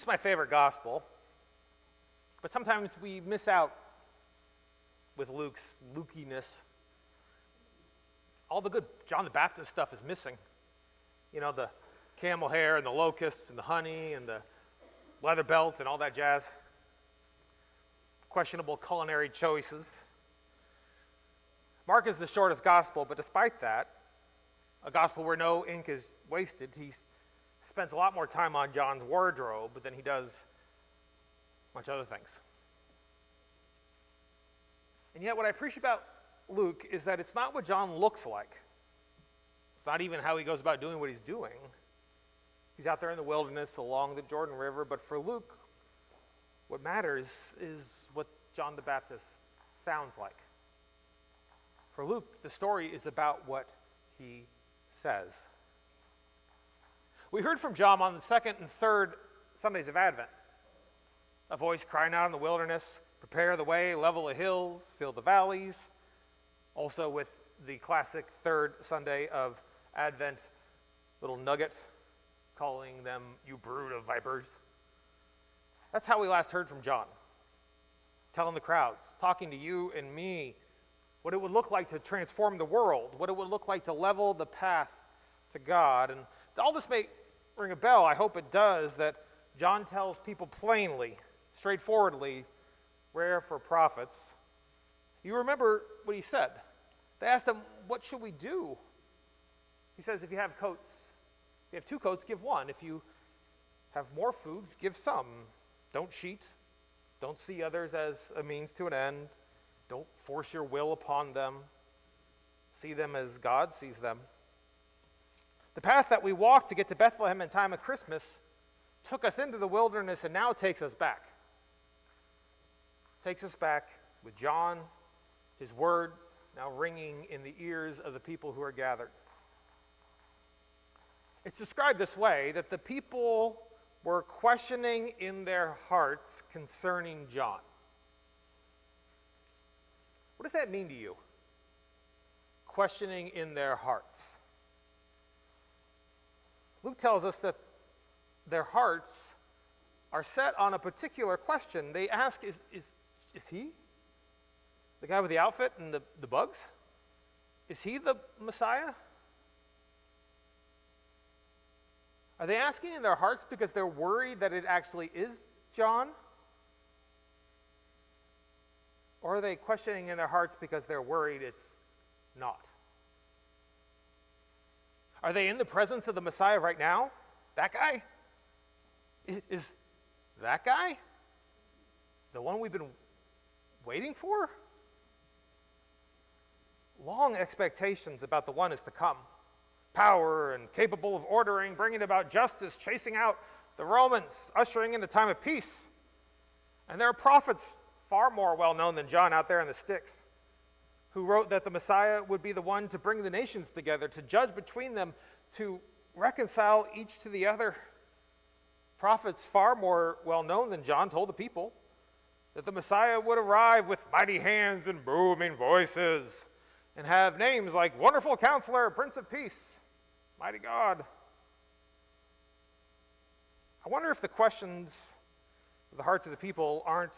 It's my favorite gospel, but sometimes we miss out with Luke's Lukiness. All the good John the Baptist stuff is missing. You know, the camel hair and the locusts and the honey and the leather belt and all that jazz. Questionable culinary choices. Mark is the shortest gospel, but despite that, a gospel where no ink is wasted, he spends a lot more time on John's wardrobe than he does much other things. And yet what I appreciate about Luke is that it's not what John looks like. It's not even how he goes about doing what he's doing. He's out there in the wilderness along the Jordan River, but for Luke, what matters is what John the Baptist sounds like. For Luke, the story is about what he says. We heard from John on the second and third Sundays of Advent. A voice crying out in the wilderness, prepare the way, level the hills, fill the valleys. Also with the classic third Sunday of Advent little nugget, calling them, you brood of vipers. That's how we last heard from John. Telling the crowds, talking to you and me, what it would look like to transform the world, what it would look like to level the path to God. And all this may ring a bell, I hope it does, that John tells people plainly, straightforwardly, rare for prophets. You remember what he said. They asked him, what should we do? He says, if you have coats, if you have 2 coats, give one. If you have more food, give some. Don't cheat. Don't see others as a means to an end. Don't force your will upon them. See them as God sees them. The path that we walked to get to Bethlehem in time of Christmas took us into the wilderness and now takes us back. Takes us back with John, his words now ringing in the ears of the people who are gathered. It's described this way, that the people were questioning in their hearts concerning John. What does that mean to you? Questioning in their hearts. Luke tells us that their hearts are set on a particular question. They ask, is he? The guy with the outfit and the bugs? Is he the Messiah? Are they asking in their hearts because they're worried that it actually is John? Or are they questioning in their hearts because they're worried it's not? Are they in the presence of the Messiah right now? That guy? Is that guy the one we've been waiting for? Long expectations about the one is to come. Power and capable of ordering, bringing about justice, chasing out the Romans, ushering in a time of peace. And there are prophets far more well known than John out there in the sticks, who wrote that the Messiah would be the one to bring the nations together, to judge between them, to reconcile each to the other. Prophets far more well known than John told the people that the Messiah would arrive with mighty hands and booming voices and have names like Wonderful Counselor, Prince of Peace, Mighty God. I wonder if the questions of the hearts of the people aren't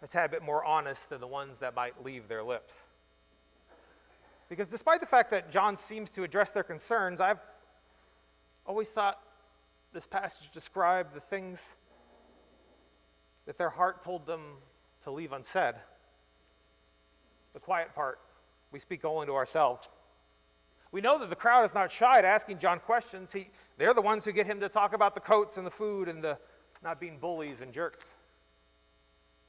a tad bit more honest than the ones that might leave their lips. Because despite the fact that John seems to address their concerns, I've always thought this passage described the things that their heart told them to leave unsaid. The quiet part, we speak only to ourselves. We know that the crowd is not shy at asking John questions. They're the ones who get him to talk about the coats and the food and the not being bullies and jerks.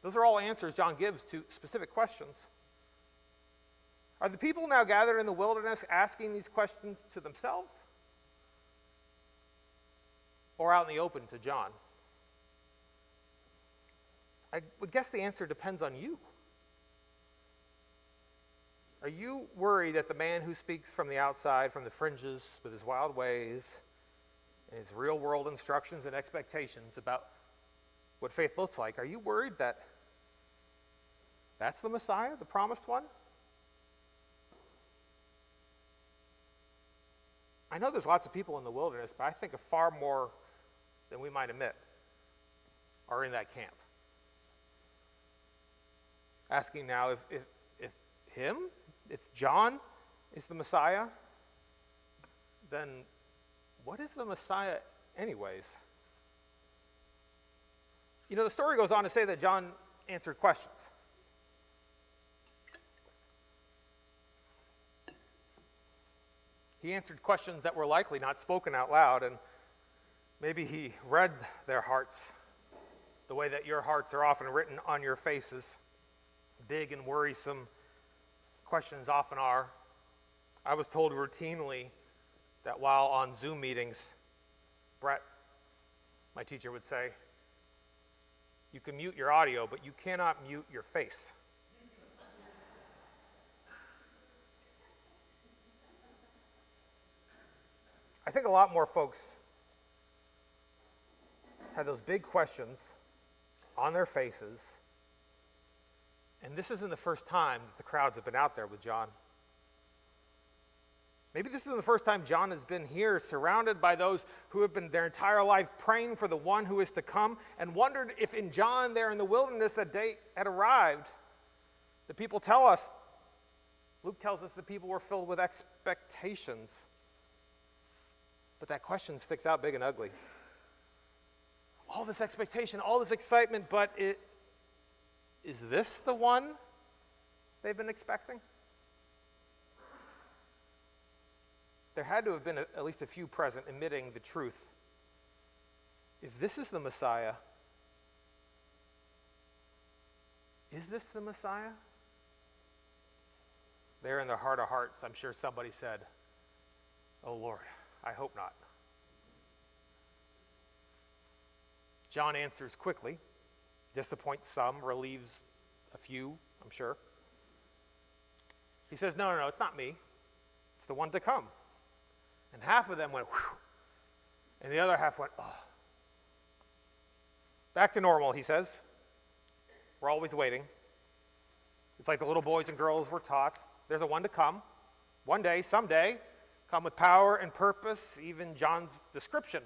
Those are all answers John gives to specific questions. Are the people now gathered in the wilderness asking these questions to themselves? Or out in the open to John? I would guess the answer depends on you. Are you worried that the man who speaks from the outside, from the fringes, with his wild ways, and his real-world instructions and expectations about what faith looks like, are you worried that that's the Messiah, the promised one? I know there's lots of people in the wilderness, but I think a far more than we might admit are in that camp. Asking now if John is the Messiah, then what is the Messiah anyways? You know, the story goes on to say that John answered questions. He answered questions that were likely not spoken out loud, and maybe he read their hearts the way that your hearts are often written on your faces. Big and worrisome questions often are. I was told routinely that while on Zoom meetings, Brett, my teacher, would say, "You can mute your audio, but you cannot mute your face." I think a lot more folks had those big questions on their faces, and this isn't the first time that the crowds have been out there with John. Maybe this isn't the first time John has been here, surrounded by those who have been their entire life praying for the one who is to come, and wondered if in John there in the wilderness that day had arrived. The people tell us, Luke tells us, the people were filled with expectations. But that question sticks out big and ugly. All this expectation, all this excitement, but is this the one they've been expecting? There had to have been at least a few present admitting the truth. If this is the Messiah, is this the Messiah? There in their heart of hearts, I'm sure somebody said, "Oh Lord, I hope not." John answers quickly, disappoints some, relieves a few, I'm sure. He says, no, it's not me. It's the one to come. And half of them went, whew, and the other half went, oh. Back to normal, he says. We're always waiting. It's like the little boys and girls were taught. There's a one to come. One day, someday, come with power and purpose. Even John's description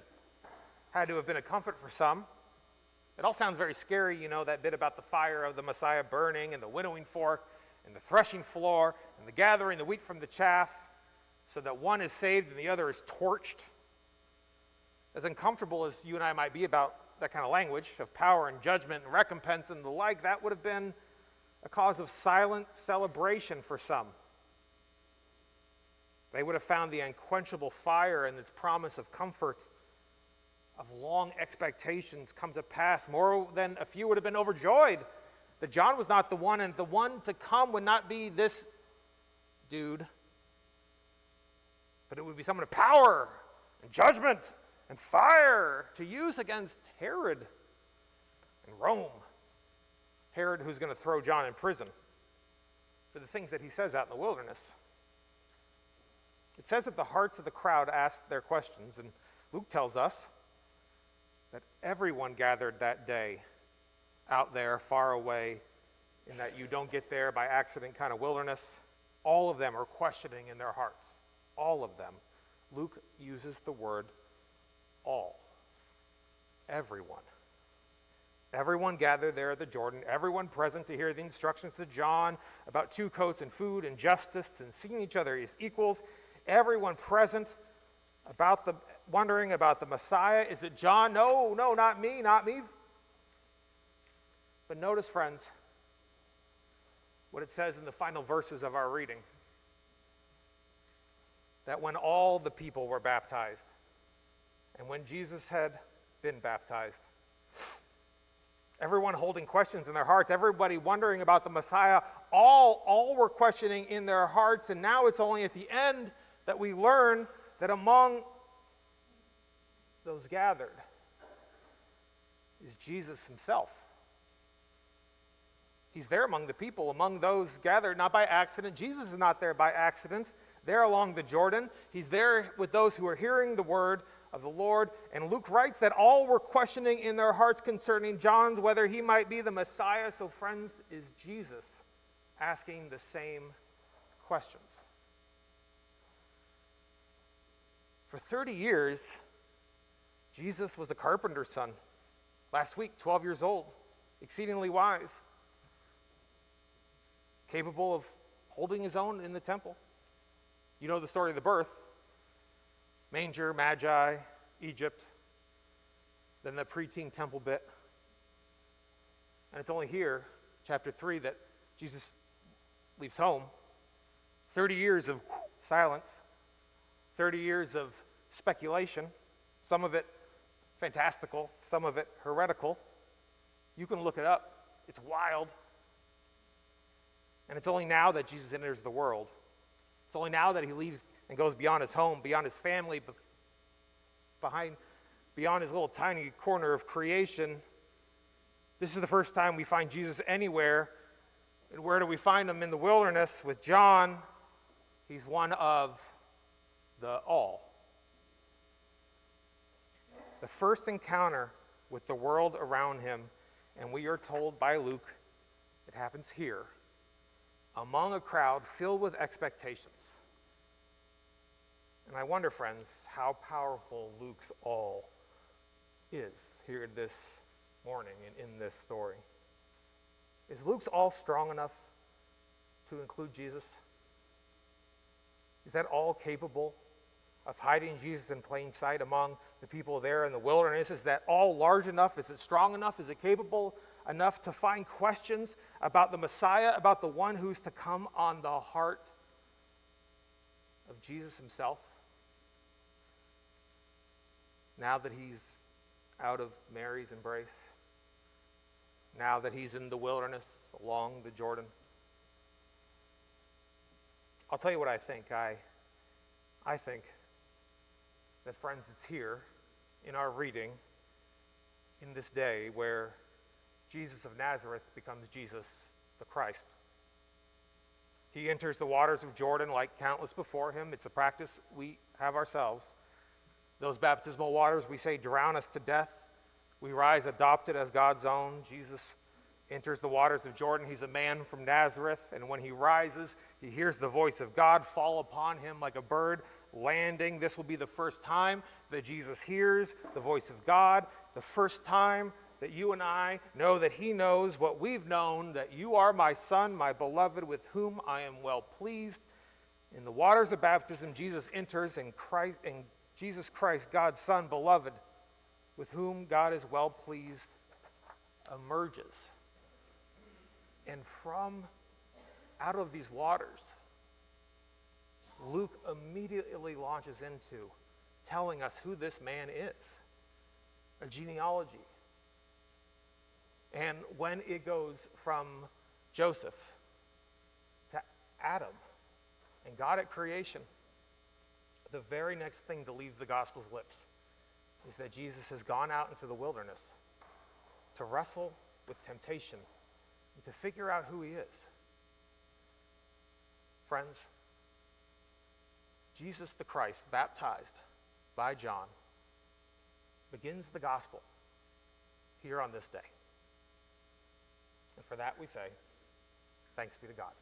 had to have been a comfort for some. It all sounds very scary, you know, that bit about the fire of the Messiah burning and the winnowing fork and the threshing floor and the gathering the wheat from the chaff so that one is saved and the other is torched. As uncomfortable as you and I might be about that kind of language of power and judgment and recompense and the like, that would have been a cause of silent celebration for some. They would have found the unquenchable fire and its promise of comfort, of long expectations come to pass. More than a few would have been overjoyed that John was not the one, and the one to come would not be this dude, but it would be someone of power and judgment and fire to use against Herod and Rome. Herod, who's going to throw John in prison for the things that he says out in the wilderness. It says that the hearts of the crowd asked their questions, and Luke tells us that everyone gathered that day out there far away in that you don't get there by accident kind of wilderness. All of them are questioning in their hearts. All of them. Luke uses the word all. Everyone. Everyone gathered there at the Jordan, everyone present to hear the instructions to John about 2 coats and food and justice and seeing each other as equals. Everyone present wondering about the Messiah. Is it John? No, not me. But notice, friends, what it says in the final verses of our reading. That when all the people were baptized, and when Jesus had been baptized, everyone holding questions in their hearts, everybody wondering about the Messiah, all were questioning in their hearts, and now it's only at the end that we learn that among those gathered is Jesus himself. He's there among the people, among those gathered, not by accident. Jesus is not there by accident. There along the Jordan, he's there with those who are hearing the word of the Lord. And Luke writes that all were questioning in their hearts concerning John's whether he might be the Messiah. So, friends, is Jesus asking the same questions? For 30 years, Jesus was a carpenter's son. Last week, 12 years old, exceedingly wise, capable of holding his own in the temple. You know the story of the birth. Manger, Magi, Egypt, then the preteen temple bit. And it's only here, chapter 3, that Jesus leaves home. 30 years of silence, 30 years of speculation, some of it fantastical, some of it heretical. You can look it up. It's wild. And it's only now that Jesus enters the world. It's only now that he leaves and goes beyond his home, beyond his family, beyond his little tiny corner of creation. This is the first time we find Jesus anywhere. And where do we find him? In the wilderness with John. He's one of the all. The first encounter with the world around him, and we are told by Luke, it happens here, among a crowd filled with expectations. And I wonder, friends, how powerful Luke's all is here this morning and in this story. Is Luke's all strong enough to include Jesus? Is that all capable of hiding Jesus in plain sight among the people there in the wilderness? Is that all large enough? Is it strong enough? Is it capable enough to find questions about the Messiah, about the one who's to come on the heart of Jesus himself? Now that he's out of Mary's embrace, now that he's in the wilderness along the Jordan, I'll tell you what I think. I think that, friends, it's here in our reading in this day where Jesus of Nazareth becomes Jesus the Christ. He enters the waters of Jordan like countless before him. It's a practice we have ourselves. Those baptismal waters, we say, drown us to death. We rise adopted as God's own. Jesus enters the waters of Jordan. He's a man from Nazareth, and when he rises, he hears the voice of God fall upon him like a bird landing. This will be the first time that Jesus hears the voice of God, the first time that you and I know that he knows what we've known, that you are my son, my beloved, with whom I am well pleased. In the waters of baptism, Jesus enters, and Jesus Christ, God's Son, beloved, with whom God is well pleased, emerges. And from out of these waters, Luke immediately launches into telling us who this man is, a genealogy. And when it goes from Joseph to Adam and God at creation, the very next thing to leave the gospel's lips is that Jesus has gone out into the wilderness to wrestle with temptation and to figure out who he is. Friends, Jesus the Christ, baptized by John, begins the gospel here on this day. And for that we say, thanks be to God.